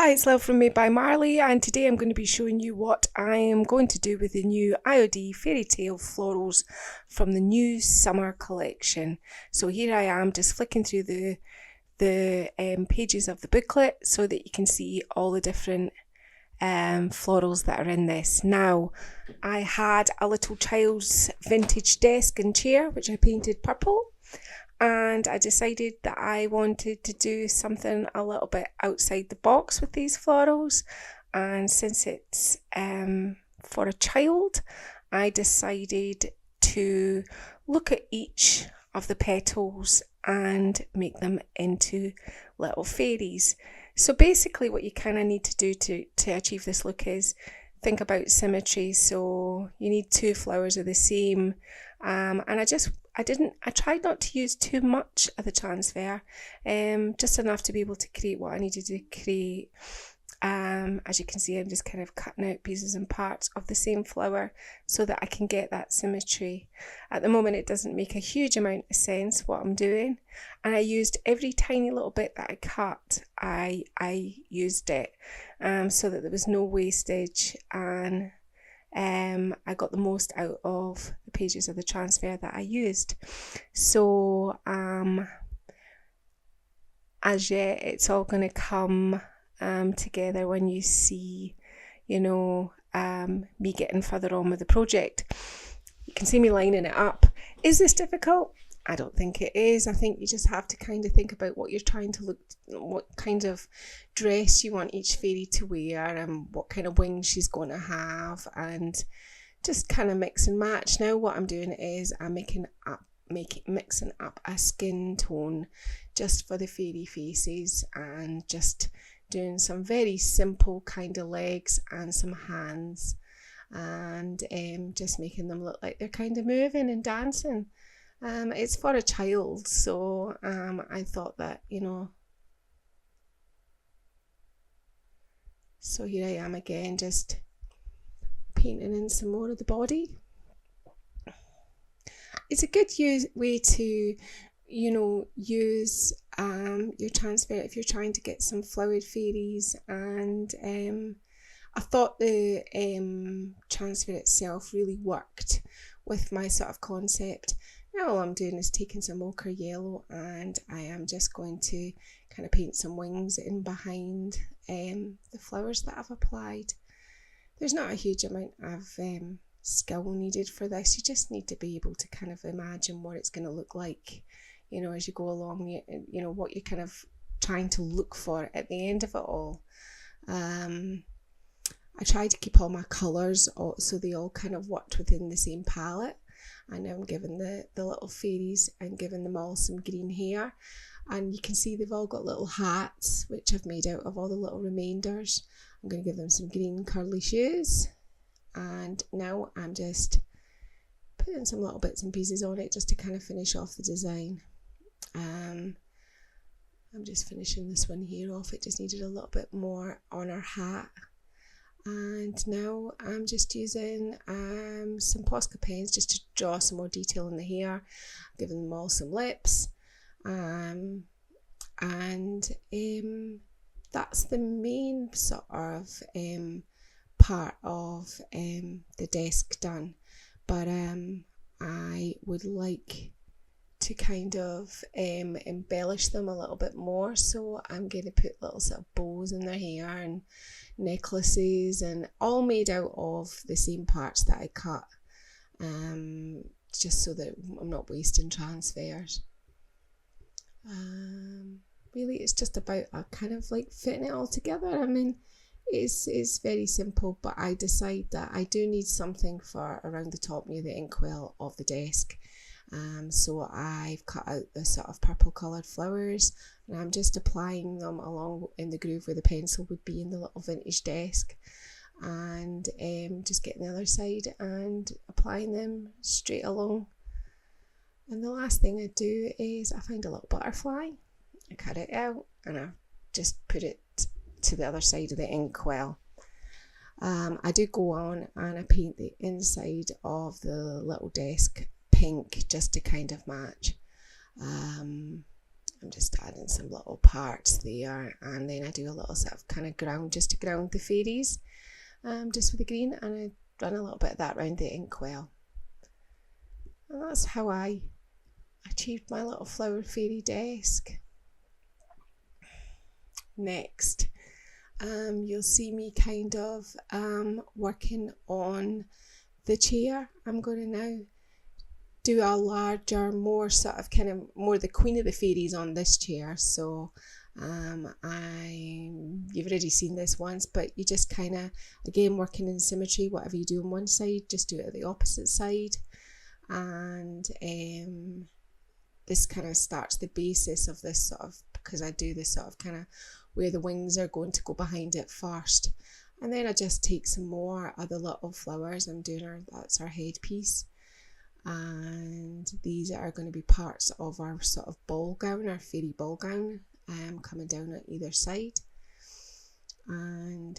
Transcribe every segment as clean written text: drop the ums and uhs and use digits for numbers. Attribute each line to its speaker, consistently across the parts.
Speaker 1: Hi, it's Love from Made by Marley, and today I'm going to be showing you what I am going to do with the new IOD Fairy Tale florals from the new summer collection. So here I am just flicking through the pages of the booklet so that you can see all the different florals that are in this. Now, I had a little child's vintage desk and chair which I painted purple, and I decided that I wanted to do something a little bit outside the box with these florals, and since it's for a child, I decided to look at each of the petals and make them into little fairies. So basically what you kind of need to do to achieve this look is think about symmetry. So you need two flowers of the same, and I tried not to use too much of the transfer, just enough to be able to create what I needed to create. As you can see, I'm just kind of cutting out pieces and parts of the same flower so that I can get that symmetry. At the moment, it doesn't make a huge amount of sense what I'm doing, and I used every tiny little bit that I cut. I used it so that there was no wastage, and I got the most out of the pages of the transfer that I used. So as yet, it's all going to come together when you see, me getting further on with the project. You can see me lining it up. Is this difficult? I don't think it is. I think you just have to kind of think about what you're trying to look, what kind of dress you want each fairy to wear and what kind of wings she's going to have, and just kind of mix and match. Now what I'm doing is I'm mixing up a skin tone just for the fairy faces, and just doing some very simple kind of legs and some hands, and just making them look like they're kind of moving and dancing. It's for a child, so I thought that, so here I am again, just painting in some more of the body. It's a good way to, use your transfer if you're trying to get some flowered fairies. And I thought the transfer itself really worked with my sort of concept. Now all I'm doing is taking some ochre yellow, and I am just going to kind of paint some wings in behind the flowers that I've applied. There's not a huge amount of skill needed for this. You just need to be able to kind of imagine what it's going to look like, as you go along, what you're kind of trying to look for at the end of it all. I tried to keep all my colours so they all kind of worked within the same palette. And now I'm giving the little fairies and giving them all some green hair, and you can see they've all got little hats which I've made out of all the little remainders. I'm going to give them some green curly shoes, and now I'm just putting some little bits and pieces on it just to kind of finish off the design. I'm just finishing this one here off. It just needed a little bit more on her hat. And now I'm just using some Posca pens just to draw some more detail in the hair, giving them all some lips, and that's the main sort of part of the desk done. But I would like to kind of embellish them a little bit more, so I'm going to put little sort of bows in their hair and necklaces, and all made out of the same parts that I cut, just so that I'm not wasting transfers. Really it's just about kind of like fitting it all together. I mean, it's very simple, but I decide that I do need something for around the top near the inkwell of the desk. So I've cut out the sort of purple coloured flowers, and I'm just applying them along in the groove where the pencil would be in the little vintage desk, and just getting the other side and applying them straight along. And the last thing I do is I find a little butterfly, I cut it out, and I just put it to the other side of the inkwell. I do go on and I paint the inside of the little desk pink just to kind of match. I'm just adding some little parts there, and then I do a little sort of kind of ground, just to ground the fairies, just with the green, and I run a little bit of that around the inkwell. And that's how I achieved my little flower fairy desk. Next, you'll see me kind of working on the chair. I'm going to now do a larger, more sort of kind of more the Queen of the Fairies on this chair. So you've already seen this once, but you just kind of, again, working in symmetry. Whatever you do on one side, just do it at the opposite side. And this kind of starts the basis of this sort of, because I do this sort of kind of where the wings are going to go behind it first. And then I just take some more of the little flowers. I'm doing that's our headpiece. And these are going to be parts of our sort of ball gown, our fairy ball gown, coming down at either side. And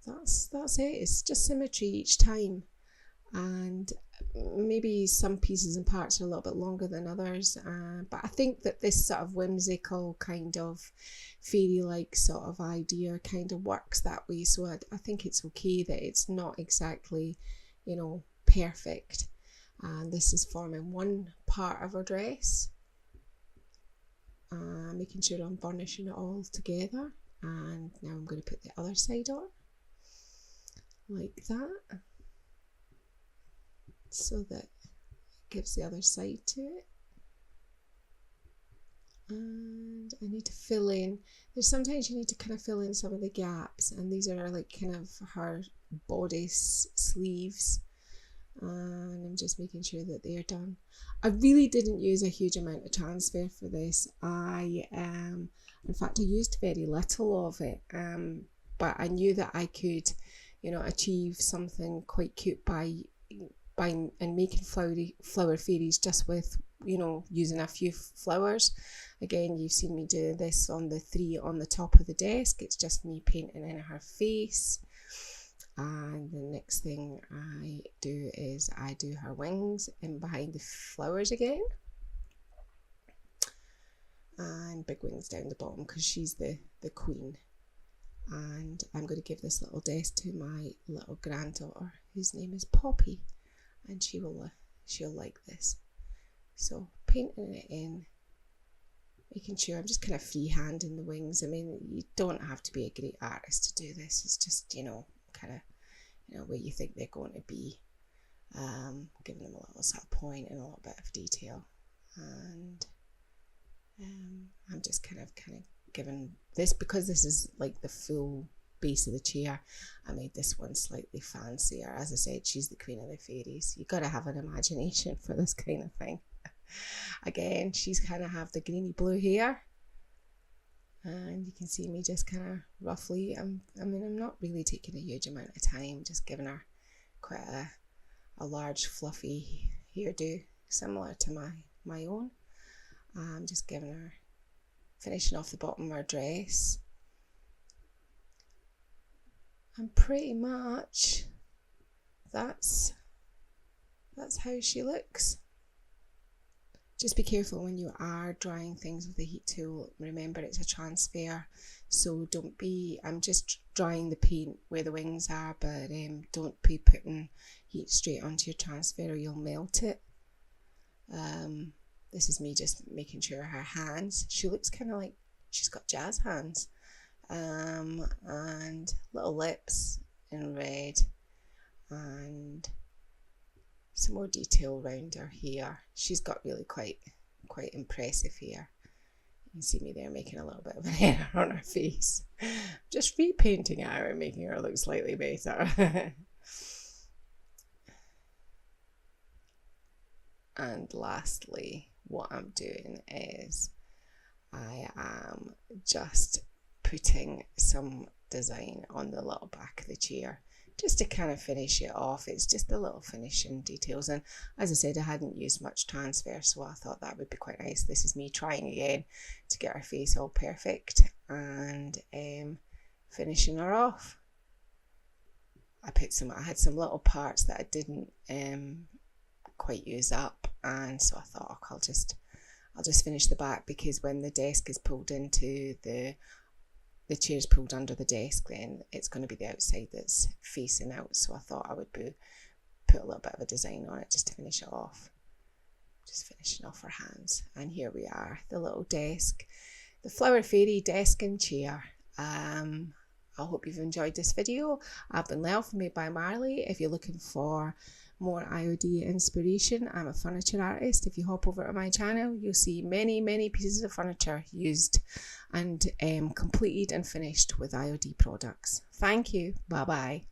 Speaker 1: that's it. It's just symmetry each time. And maybe some pieces and parts are a little bit longer than others, but I think that this sort of whimsical kind of fairy-like sort of idea kind of works that way. So I think it's okay that it's not exactly, perfect. And this is forming one part of our dress, making sure I'm varnishing it all together. And now I'm going to put the other side on like that, so that it gives the other side to it. And I need to fill in, sometimes you need to kind of fill in some of the gaps, and these are like kind of her bodice sleeves, and I'm just making sure that they are done. I really didn't use a huge amount of transfer for this. In fact, I used very little of it, but I knew that I could, achieve something quite cute by making flower fairies just with, using a few flowers. Again, you've seen me do this on the 3 on the top of the desk. It's just me painting in her face. And the next thing I do is I do her wings in behind the flowers again. And big wings down the bottom, because she's the queen. And I'm going to give this little desk to my little granddaughter, whose name is Poppy. And she'll like this. So painting it in, making sure I'm just kind of freehanding the wings. I mean, you don't have to be a great artist to do this. It's just, kind of, where you think they're going to be. Giving them a little sort of point and a little bit of detail. And I'm just kind of giving this, because this is like the full base of the chair, I made this one slightly fancier. As I said, she's the Queen of the Fairies. You got to have an imagination for this kind of thing. Again, she's kind of have the greeny blue hair, and you can see me just kind of roughly, I'm not really taking a huge amount of time, just giving her quite a large fluffy hairdo similar to my own. I'm just giving her, finishing off the bottom of her dress. And pretty much that's how she looks. Just be careful when you are drying things with the heat tool. Remember, it's a transfer, so don't be, I'm just drying the paint where the wings are, but don't be putting heat straight onto your transfer or you'll melt it. This is me just making sure her hands, she looks kind of like she's got jazz hands. And little lips in red, and some more detail around her hair. She's got really quite impressive hair. You can see me there making a little bit of an error on her face. Just repainting her and making her look slightly better. And lastly, what I'm doing is I am just putting some design on the little back of the chair, just to kind of finish it off. It's just the little finishing details, and as I said, I hadn't used much transfer, so I thought that would be quite nice. This is me trying again to get her face all perfect and finishing her off. I had some little parts that I didn't quite use up, and so I thought, I'll I'll just finish the back, because when the desk is pulled into the chair's pulled under the desk, then it's going to be the outside that's facing out. So I thought I would put a little bit of a design on it just to finish it off. Just finishing off our hands. And here we are, the little desk, the Flower Fairy desk and chair. I hope you've enjoyed this video. I've been L'Elf, made by Marley. If you're looking for more IOD inspiration, I'm a furniture artist. If you hop over to my channel, you'll see many pieces of furniture used and completed and finished with IOD products. Thank you. Bye bye.